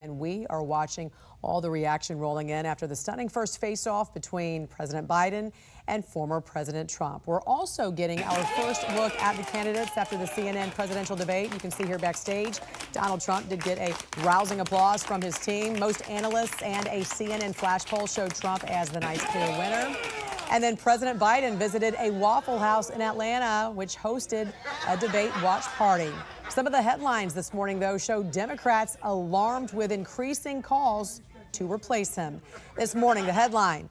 And we are watching all the reaction rolling in after the stunning first face-off between President Biden and former President Trump. We're also getting our first look at the candidates after the CNN presidential debate. You can see here backstage, Donald Trump did get a rousing applause from his team. Most analysts and a CNN flash poll showed Trump as the night's clear winner. And then President Biden visited a Waffle House in Atlanta, which hosted a debate watch party. Some of the headlines this morning, though, show Democrats alarmed with increasing calls to replace him. This morning, the headline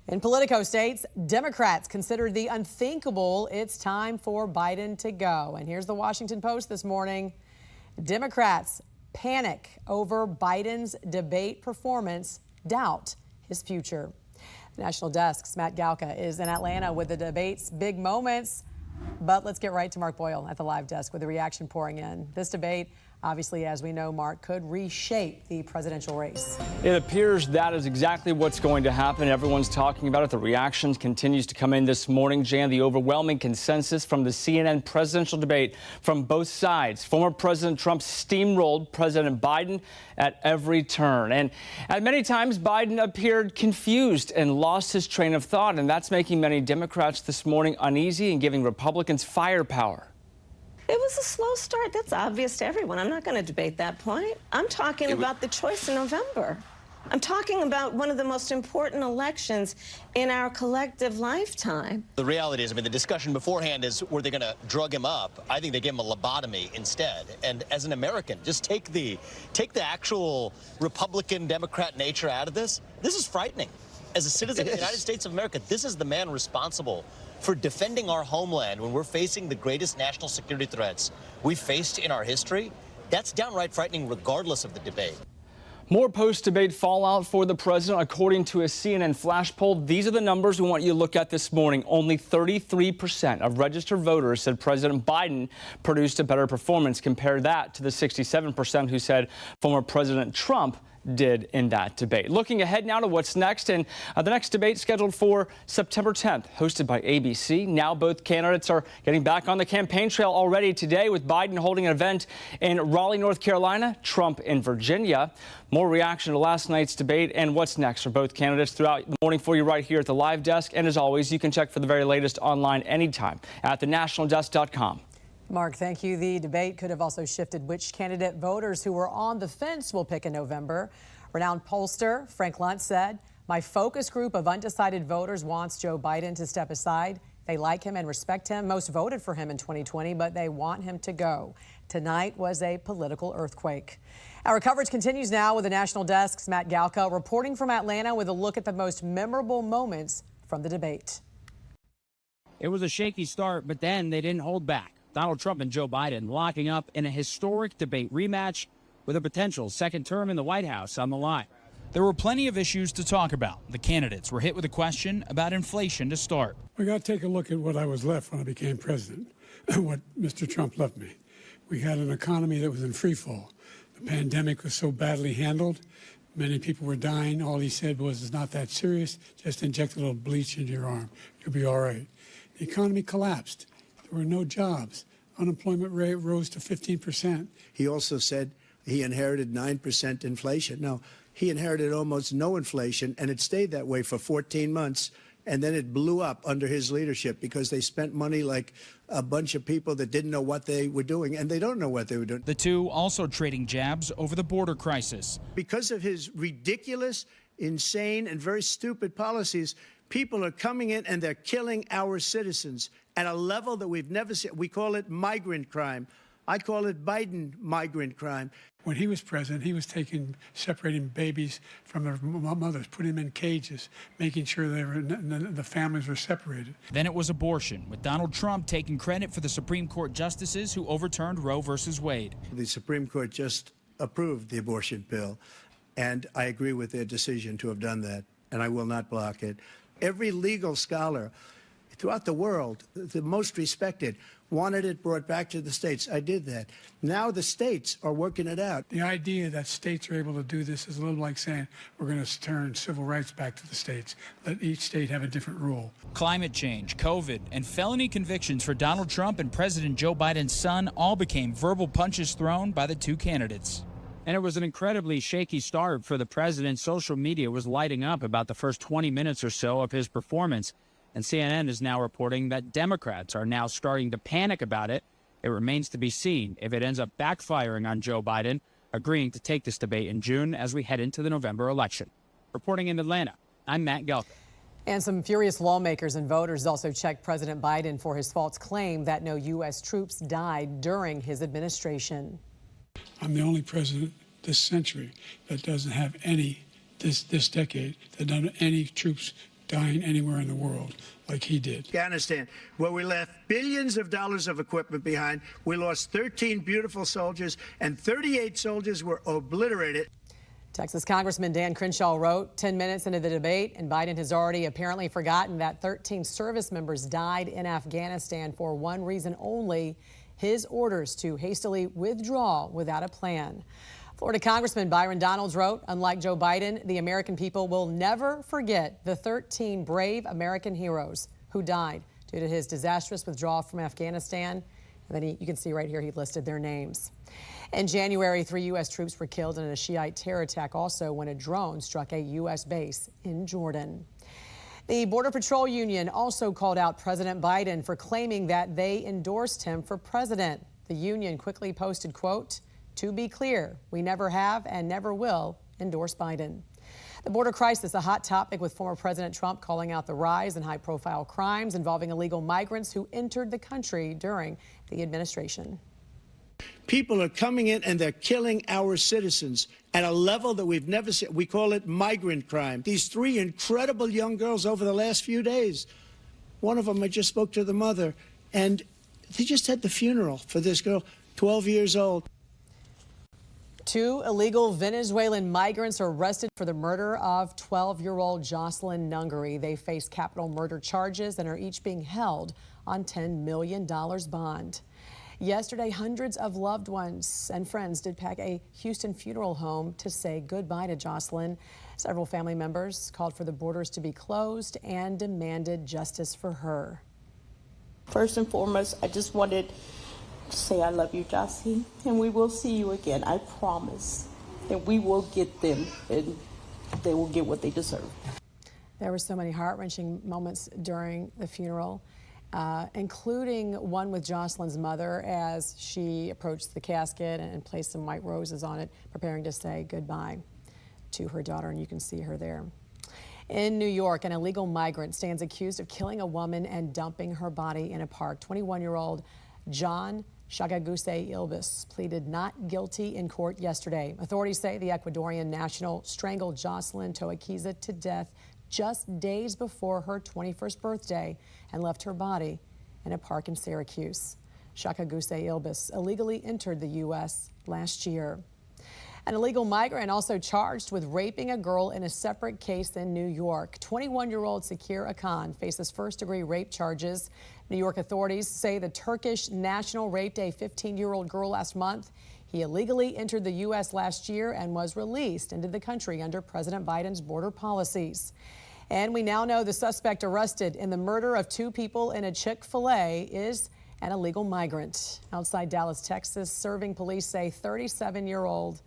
in Politico states, Democrats consider the unthinkable. It's time for Biden to go. And here's the Washington Post this morning. Democrats panic over Biden's debate performance, doubt his future. National Desk's Matt Galka is in Atlanta with the debate's big moments. But let's get right to Mark Boyle at the live desk with the reaction pouring in. This debate, obviously, as we know, Mark, could reshape the presidential race. It appears that is exactly what's going to happen. Everyone's talking about it. The reactions continues to come in this morning. Jan, the overwhelming consensus from the CNN presidential debate from both sides. Former President Trump steamrolled President Biden at every turn. And at many times, Biden appeared confused and lost his train of thought. And that's making many Democrats this morning uneasy and giving Republicans firepower. It was a slow start. That's obvious to everyone. I'm not going to debate that point. I'm talking about the choice in November. I'm talking about one of the most important elections in our collective lifetime. The reality is, I mean, the discussion beforehand is, were they going to drug him up? I think they gave him a lobotomy instead. And as an American, just take the actual Republican Democrat nature out of this. This is frightening. As a citizen of the United States of America, this is the man responsible for defending our homeland when we're facing the greatest national security threats we've faced in our history. That's downright frightening regardless of the debate. More post-debate fallout for the president, according to a CNN flash poll. These are the numbers we want you to look at this morning. Only 33% of registered voters said President Biden produced a better performance. Compare that to the 67% who said former President Trump did in that debate. Looking ahead now to what's next, and the next debate scheduled for September 10th, hosted by ABC. Now both candidates are getting back on the campaign trail already today, with Biden holding an event in Raleigh, North Carolina, Trump in Virginia. More reaction to last night's debate and what's next for both candidates throughout the morning for you right here at the live desk. And as always, you can check for the very latest online anytime at thenationaldesk.com. Mark, thank you. The debate could have also shifted which candidate voters who were on the fence will pick in November. Renowned pollster Frank Luntz said, "My focus group of undecided voters wants Joe Biden to step aside. They like him and respect him. Most voted for him in 2020, but they want him to go." Tonight was a political earthquake. Our coverage continues now with the National Desk's Matt Galka reporting from Atlanta with a look at the most memorable moments from the debate. It was a shaky start, but then they didn't hold back. Donald Trump and Joe Biden locking up in a historic debate rematch with a potential second term in the White House on the line. There were plenty of issues to talk about. The candidates were hit with a question about inflation to start. We got to take a look at what I was left when I became president, what Mr. Trump left me. We had an economy that was in free fall. The pandemic was so badly handled. Many people were dying. All he said was, it's not that serious. Just inject a little bleach into your arm. You'll be all right. The economy collapsed. There were no jobs. Unemployment rate rose to 15%. He also said he inherited 9% inflation. No, he inherited almost no inflation, and it stayed that way for 14 months. And then it blew up under his leadership because they spent money like a bunch of people that didn't know what they were doing, and they don't know what they were doing. The two also trading jabs over the border crisis. Because of his ridiculous, insane, and very stupid policies, people are coming in and they're killing our citizens at a level that we've never seen. We call it migrant crime. I call it Biden migrant crime. When he was president, he was separating babies from their mothers, putting them in cages, making sure the families were separated. Then it was abortion, with Donald Trump taking credit for the Supreme Court justices who overturned Roe versus Wade. The Supreme Court just approved the abortion bill, and I agree with their decision to have done that, and I will not block it. Every legal scholar throughout the world, the most respected, wanted it brought back to the states. I did that. Now the states are working it out. The idea that states are able to do this is a little like saying we're going to turn civil rights back to the states. Let each state have a different rule. Climate change, COVID, and felony convictions for Donald Trump and President Joe Biden's son all became verbal punches thrown by the two candidates. And it was an incredibly shaky start for the president. Social media was lighting up about the first 20 minutes or so of his performance. And CNN is now reporting that Democrats are now starting to panic about it. It remains to be seen if it ends up backfiring on Joe Biden, agreeing to take this debate in June as we head into the November election. Reporting in Atlanta, I'm Matt Gelka. And some furious lawmakers and voters also checked President Biden for his false claim that no U.S. troops died during his administration. I'm the only president this century that doesn't have any, this decade, that doesn't have any troops dying anywhere in the world like he did. Afghanistan, where we left billions of dollars of equipment behind. We lost 13 beautiful soldiers, and 38 soldiers were obliterated. Texas Congressman Dan Crenshaw wrote 10 minutes into the debate, and Biden has already apparently forgotten that 13 service members died in Afghanistan for one reason only: his orders to hastily withdraw without a plan. Florida Congressman Byron Donalds wrote, unlike Joe Biden, the American people will never forget the 13 brave American heroes who died due to his disastrous withdrawal from Afghanistan. And then you can see right here he listed their names. In January, 3 U.S. troops were killed in a Shiite terror attack also when a drone struck a U.S. base in Jordan. The Border Patrol Union also called out President Biden for claiming that they endorsed him for president. The union quickly posted, quote, "To be clear, we never have and never will endorse Biden." The border crisis, a hot topic, with former President Trump calling out the rise in high-profile crimes involving illegal migrants who entered the country during the administration. People are coming in and they're killing our citizens at a level that we've never seen. We call it migrant crime. These 3 incredible young girls over the last few days, one of them, I just spoke to the mother, and they just had the funeral for this girl, 12 years old. 2 illegal Venezuelan migrants are arrested for the murder of 12-year-old Jocelyn Nungary. They face capital murder charges and are each being held on $10 million bond. Yesterday, hundreds of loved ones and friends did pack a Houston funeral home to say goodbye to Jocelyn. Several family members called for the borders to be closed and demanded justice for her. First and foremost, I just wanted to say I love you, Jossie, and we will see you again. I promise that we will get them, and they will get what they deserve. There were so many heart-wrenching moments during the funeral, including one with Jocelyn's mother as she approached the casket and placed some white roses on it, preparing to say goodbye to her daughter, and you can see her there. In New York, an illegal migrant stands accused of killing a woman and dumping her body in a park. 21-year-old John Shagaguse Ilbis pleaded not guilty in court yesterday. Authorities say the Ecuadorian national strangled Jocelyn Toaquiza to death just days before her 21st birthday and left her body in a park in Syracuse. Shagaguse Ilbis illegally entered the U.S. last year. An illegal migrant also charged with raping a girl in a separate case in New York. 21-year-old Sakir Akan faces first-degree rape charges. New York authorities say the Turkish national raped a 15-year-old girl last month. He illegally entered the U.S. last year and was released into the country under President Biden's border policies. And we now know the suspect arrested in the murder of 2 people in a Chick-fil-A is an illegal migrant. Outside Dallas, Texas, serving police say 37-year-old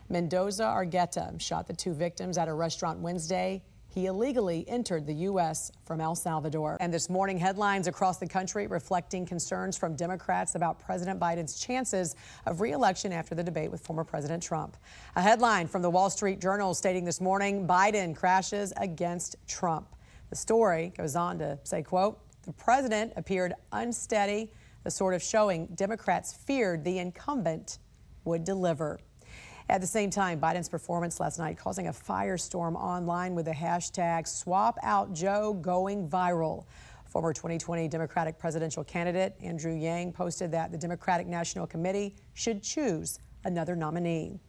Mendoza Argueta shot the 2 victims at a restaurant Wednesday. He illegally entered the U.S. from El Salvador. And this morning, headlines across the country reflecting concerns from Democrats about President Biden's chances of re-election after the debate with former President Trump. A headline from the Wall Street Journal stating this morning, Biden crashes against Trump. The story goes on to say, quote, the president appeared unsteady, the sort of showing Democrats feared the incumbent would deliver. At the same time, Biden's performance last night causing a firestorm online with the hashtag #SwapOutJoe going viral. Former 2020 Democratic presidential candidate Andrew Yang posted that the Democratic National Committee should choose another nominee.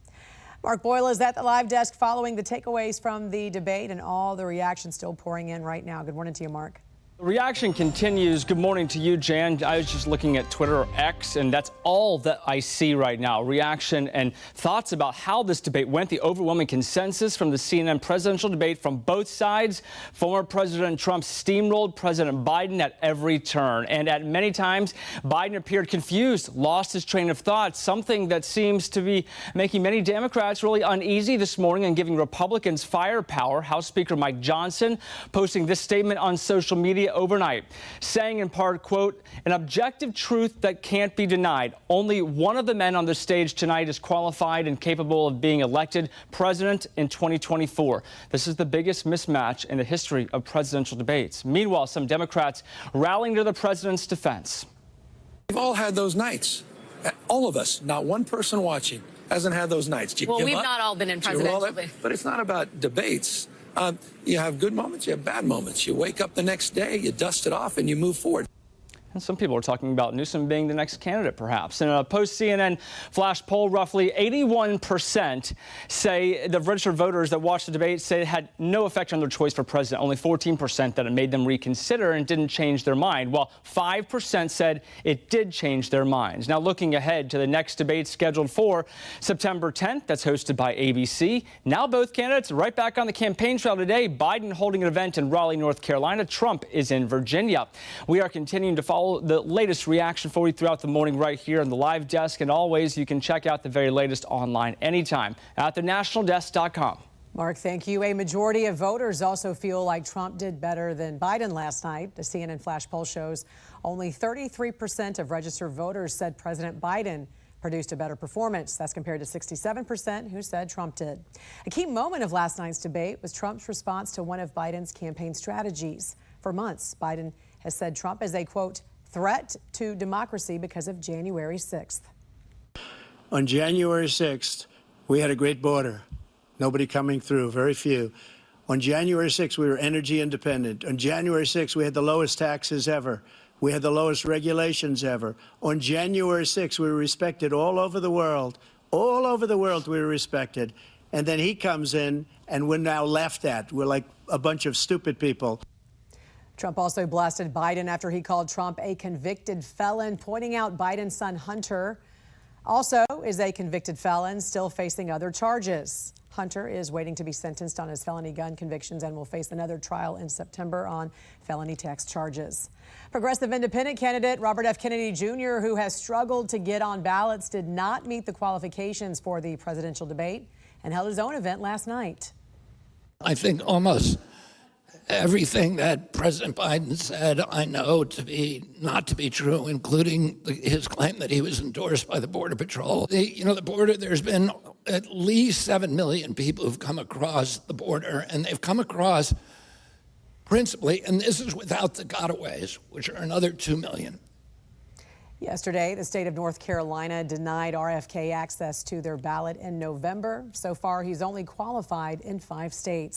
Mark Boyle is at the live desk following the takeaways from the debate and all the reactions still pouring in right now. Good morning to you, Mark. The reaction continues. Good morning to you, Jan. I was just looking at Twitter or X, and that's all that I see right now. Reaction and thoughts about how this debate went. The overwhelming consensus from the CNN presidential debate from both sides. Former President Trump steamrolled President Biden at every turn. And at many times, Biden appeared confused, lost his train of thought, something that seems to be making many Democrats really uneasy this morning and giving Republicans firepower. House Speaker Mike Johnson posting this statement on social media overnight, saying in part, quote, an objective truth that can't be denied. Only one of the men on the stage tonight is qualified and capable of being elected president in 2024. This is the biggest mismatch in the history of presidential debates. Meanwhile, some Democrats rallying to the president's defense. We've all had those nights. All of us, not one person watching, hasn't had those nights. Well, we've not all been in presidential. But it's not about debates. You have good moments, you have bad moments. You wake up the next day, you dust it off, and you move forward. And some people are talking about Newsom being the next candidate, perhaps. In a post-CNN flash poll, roughly 81% say the registered voters that watched the debate say it had no effect on their choice for president. Only 14% that it made them reconsider and didn't change their mind, while 5% said it did change their minds. Now, looking ahead to the next debate scheduled for September 10th, that's hosted by ABC. Now both candidates right back on the campaign trail today. Biden holding an event in Raleigh, North Carolina. Trump is in Virginia. We are continuing to follow the latest reaction for you throughout the morning right here on the live desk. And always, you can check out the very latest online anytime at thenationaldesk.com. Mark, thank you. A majority of voters also feel like Trump did better than Biden last night. The CNN flash poll shows only 33% of registered voters said President Biden produced a better performance. That's compared to 67% who said Trump did. A key moment of last night's debate was Trump's response to one of Biden's campaign strategies. For months, Biden has said Trump is a, quote, threat to democracy because of January 6th. On January 6th, we had a great border. Nobody coming through, very few. On January 6th, we were energy independent. On January 6th, we had the lowest taxes ever. We had the lowest regulations ever. On January 6th, we were respected all over the world. All over the world, we were respected. And then he comes in, and we're now laughed at. We're like a bunch of stupid people. Trump also blasted Biden after he called Trump a convicted felon, pointing out Biden's son Hunter also is a convicted felon, still facing other charges. Hunter is waiting to be sentenced on his felony gun convictions and will face another trial in September on felony tax charges. Progressive independent candidate Robert F. Kennedy Jr., who has struggled to get on ballots, did not meet the qualifications for the presidential debate and held his own event last night. I think almost everything that President Biden said, I know to be not to be true, including his claim that he was endorsed by the Border Patrol. The border, there's been at least 7 million people who've come across the border, and they've come across principally, and this is without the gotaways, which are another 2 million. Yesterday, the state of North Carolina denied RFK access to their ballot in November. So far, he's only qualified in 5 states.